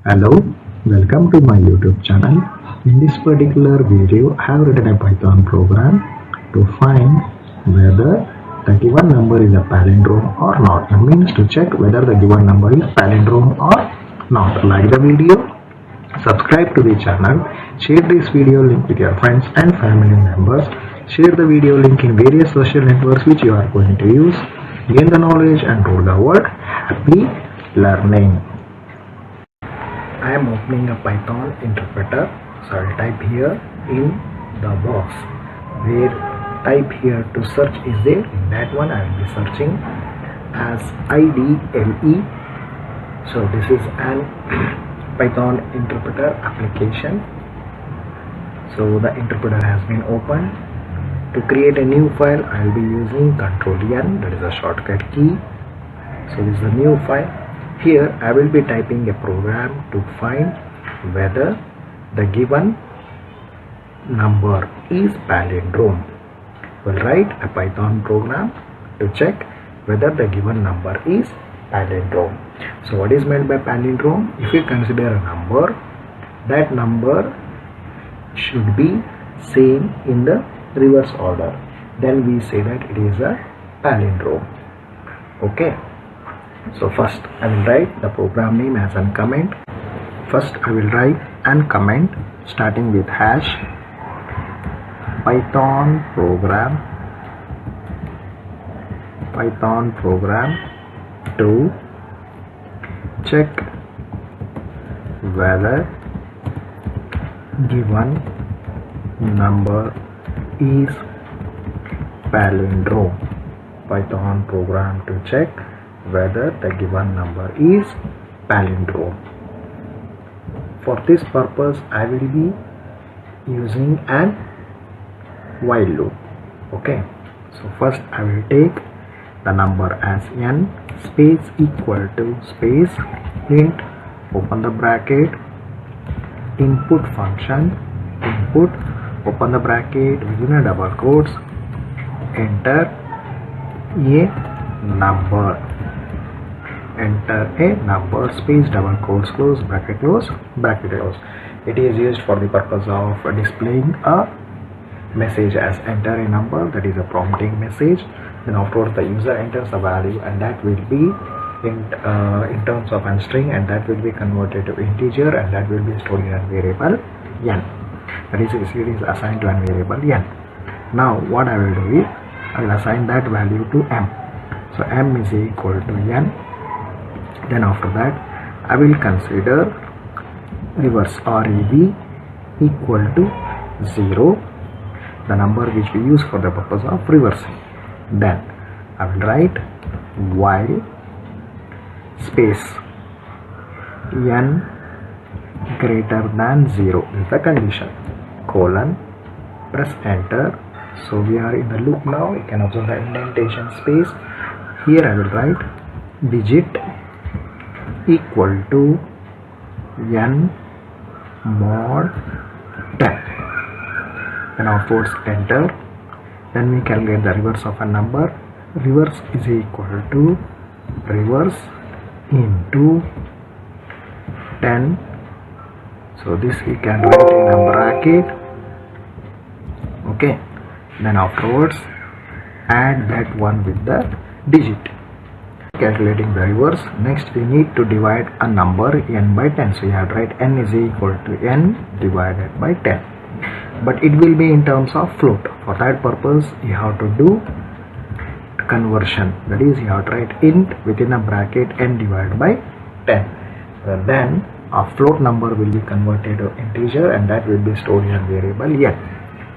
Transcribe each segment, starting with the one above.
Hello, welcome to my YouTube channel. In this particular video, I have written a Python program to find whether the given number is a palindrome or not. It means to check whether the given number is palindrome or not. Like the video, subscribe to the channel, share this video link with your friends and family members, share the video link in various social networks which you are going to use, gain the knowledge and rule the world. Happy learning. I am opening a Python interpreter, so I'll type here in the box where type here to search is there. In that one I will be searching as IDLE. So this is an Python interpreter application. So the interpreter has been opened. To create a new file I will be using Ctrl+N, that is a shortcut key. So this is a new file. Here I will be typing a program to find whether the given number is palindrome. We'll write a Python program to check whether the given number is palindrome. So what is meant by palindrome? If you consider a number, that number should be same in the reverse order, then we say that it is a palindrome. Okay. So first I will write the program name as an comment. First I will write an comment starting with hash Python program to check whether given number is palindrome. Python program to check whether the given number is palindrome. For this purpose I will be using an while loop. Okay, so first I will take the number as n space equal to space int, open the bracket, input function, input, open the bracket, within a double quotes, enter a number. Enter a number, space, double quotes, close, bracket close, bracket close. It is used for the purpose of displaying a message as enter a number, that is a prompting message. Then afterwards the user enters the value and that will be in terms of a string, and that will be converted to integer, and that will be stored in a variable n. That is, it is assigned to a variable n. Now what I will do is I will assign that value to m. So m is equal to n. Then after that I will consider reverse rev equal to 0, the number which we use for the purpose of reversing. Then I will write while space n greater than 0 is the condition, colon, press enter. So we are in the loop now. You can observe the indentation space. Here I will write digit equal to n mod 10. Then afterwards enter. Then we calculate the reverse of a number. Reverse is equal to reverse into 10. So this we can write in a bracket. Okay. Then afterwards add that one with the digit. Calculating the reverse. Next we need to divide a number n by 10. So you have to write n is equal to n divided by 10. But it will be in terms of float. For that purpose you have to do conversion. That is, you have to write int within a bracket n divided by 10. Then a float number will be converted to integer, and that will be stored in a variable n.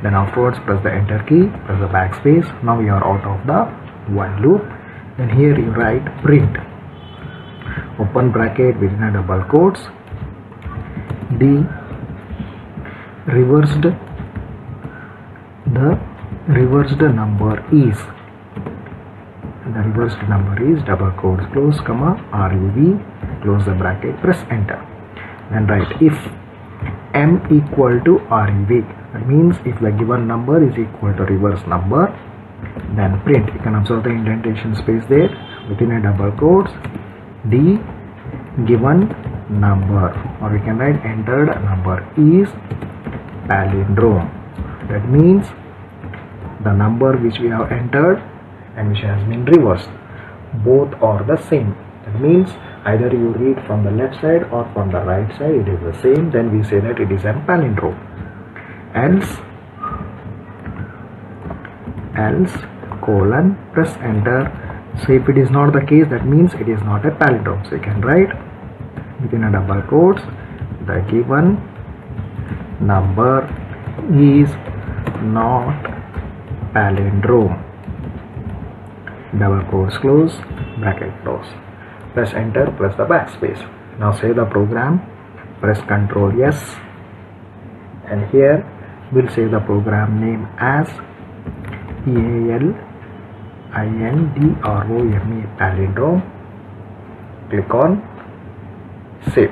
Then afterwards press the enter key, press the backspace. Now you are out of the while loop. Then here you write print, open bracket within a double quotes, the reversed number is, the reversed number is, double quotes close, comma, rev, close the bracket, press enter. Then write if m equal to rev, that means if the given number is equal to reverse number, then print. You can observe the indentation space there, within a double quotes, the given number, or we can write entered number is palindrome. That means the number which we have entered and which has been reversed, both are the same. That means either you read from the left side or from the right side, it is the same, then we say that it is a palindrome. Else colon, press enter. So if it is not the case, that means it is not a palindrome. So you can write within a double quotes, the given number is not palindrome, double quotes close, bracket close. Press enter, press the backspace. Now save the program, press Ctrl S, and here we'll save the program name as PALINDROME, palindrome. Click on save.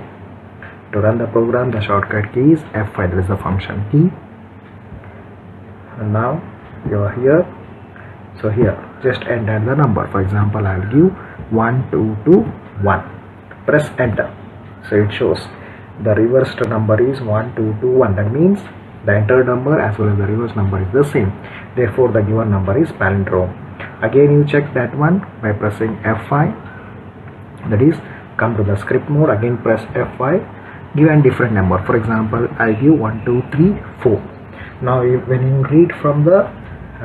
To run the program, the shortcut key is F5, that is the function key. And now you are here. So here just enter the number. For example, I will give 1221. Press enter. So it shows the reversed number is 1221. That means the entered number as well as the reverse number is the same. Therefore, the given number is palindrome. Again, you check that one by pressing F5. That is, come to the script mode. Again, press F5. Give a different number. For example, I give 1, 2, 3, 4. Now, when you read from the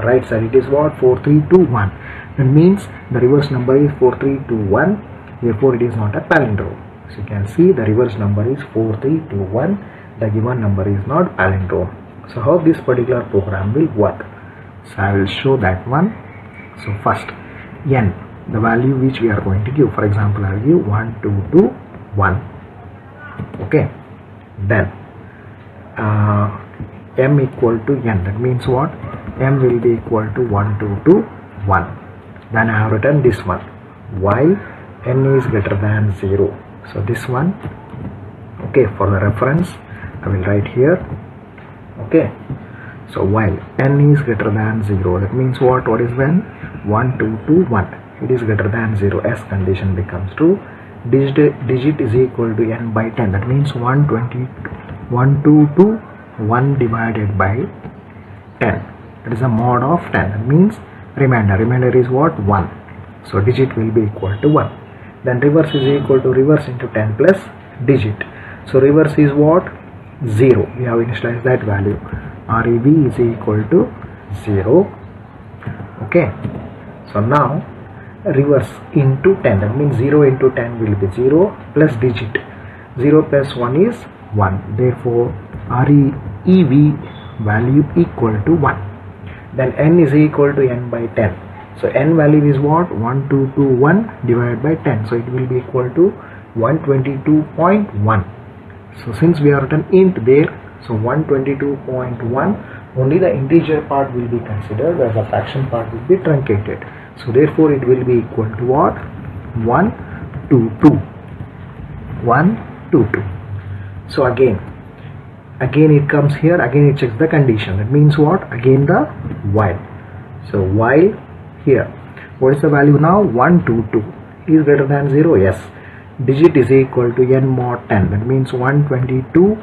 right side, it is what? 4, 3, 2, 1. That means the reverse number is 4, 3, 2, 1. Therefore, it is not a palindrome. So you can see the reverse number is 4, 3, 2, 1. The given number is not palindrome. So how this particular program will work? So I will show that one. So first, n, the value which we are going to give. For example, I will give 1, 2, 2, 1. Okay. Then m equal to n. That means what? M will be equal to 1, 2, 2, 1. Then I have written this one. While n is greater than 0. So this one. Okay. For the reference, I will write here. Okay. So while n is greater than 0, that means what? What is when? 1, 2, 2, 1. It is greater than 0. S condition becomes true. Digit is equal to n by 10. That means 122, 1 divided by 10. That is a mod of 10. That means remainder. Remainder is what? 1. So digit will be equal to 1. Then reverse is equal to reverse into 10 plus digit. So reverse is what? 0. We have initialized that value. REV is equal to 0. Okay. So now reverse into 10. That means 0 into 10 will be 0 plus digit. 0 plus 1 is 1. Therefore, REV value equal to 1. Then n is equal to n by 10. So n value is what? 1221 divided by 10. So it will be equal to 122.1. So since we have written int there, so 122.1, only the integer part will be considered, whereas the fraction part will be truncated. So therefore it will be equal to what? 122. 122. So again it comes here, again it checks the condition. That means what? Again the while. So while here, what is the value now? 122 is greater than 0. Yes. Digit is equal to n mod 10. That means 122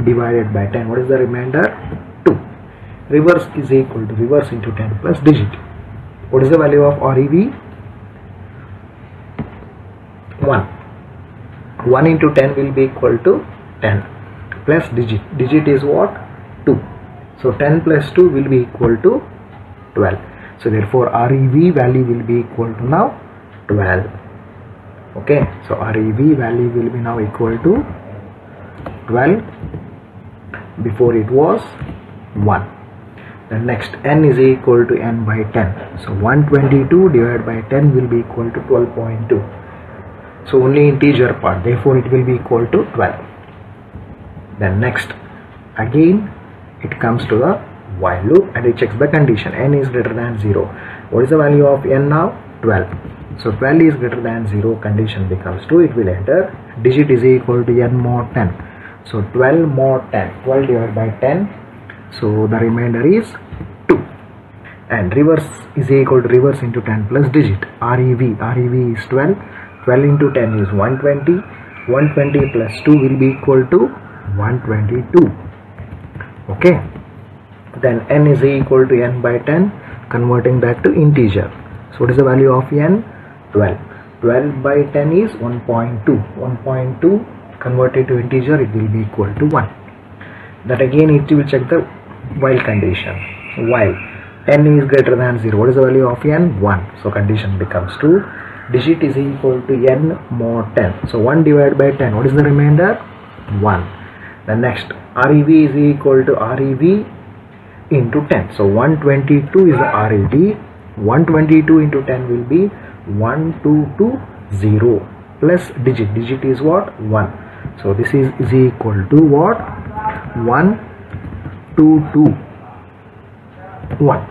divided by 10. What is the remainder? 2. Reverse is equal to reverse into 10 plus digit. What is the value of REV? 1. 1 into 10 will be equal to 10 plus digit. Digit is what? 2. So 10 plus 2 will be equal to 12. So therefore REV value will be equal to now 12. Okay. So REV value will be now equal to 12. Before it was 1. Then next, n is equal to n by 10. So 122 divided by 10 will be equal to 12.2. So only integer part. Therefore it will be equal to 12. Then next, again it comes to the while loop and it checks the condition. N is greater than 0. What is the value of n now? 12. So 12 is greater than 0. Condition becomes true. It will enter. Digit is equal to n mod 10. So 12 mod 10. 12 divided by 10. So the remainder is 2. And reverse is equal to reverse into 10 plus digit. REV is 12. 12 into 10 is 120. 120 plus 2 will be equal to 122. Okay, then n is equal to n by 10, converting that to integer. So what is the value of n? 12. 12 by 10 is 1.2. 1.2 converted to integer, it will be equal to 1. That again it will check the while condition. While n is greater than 0, what is the value of n? 1. So condition becomes true. Digit is equal to n more 10. So 1 divided by 10, what is the remainder? 1. The next, REV is equal to REV into 10. So 122 is the REV. 122 into 10 will be 1220 plus digit is what? 1. So this is equal to what? 1221.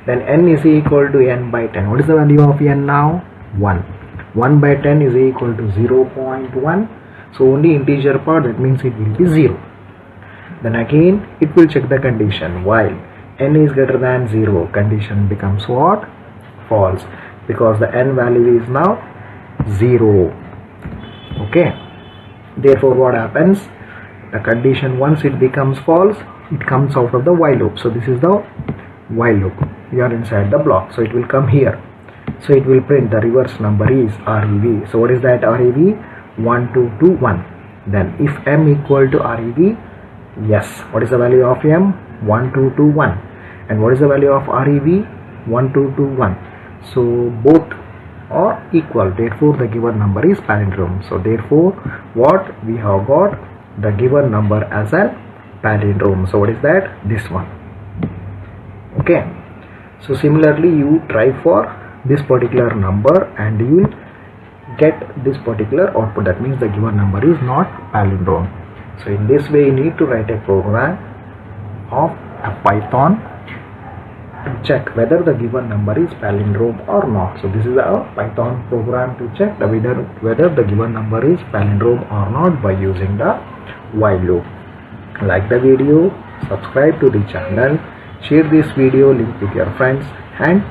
Then n is equal to n by 10. What is the value of n now? 1. 1 by 10 is equal to 0.1. So only integer part, that means it will be 0. Then again it will check the condition. While n is greater than 0, condition becomes what? False, because the n value is now 0. Okay, therefore what happens? The condition, once it becomes false, it comes out of the while loop. So this is the while loop. We are inside the block, so it will come here. So it will print the reverse number is REV. So what is that REV? 1221. Then if m equal to REV, yes, what is the value of m? 1221. And what is the value of REV? 1221. So both are equal, therefore the given number is palindrome. So therefore what we have got? The given number as a palindrome. So what is that? This one. Okay, so similarly you try for this particular number and you will get this particular output. That means the given number is not palindrome. So in this way you need to write a program of a Python to check whether the given number is palindrome or not. So this is a Python program to check whether the given number is palindrome or not by using the while loop. Like the video, subscribe to the channel, share this video link with your friends and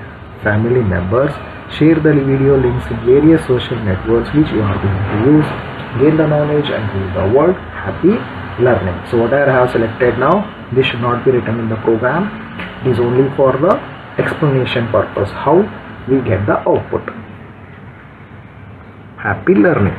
family members, share the video links in various social networks which you are going to use, gain the knowledge and rule the world. Happy learning. So whatever I have selected now, this should not be written in the program. It is only for the explanation purpose, how we get the output. Happy learning.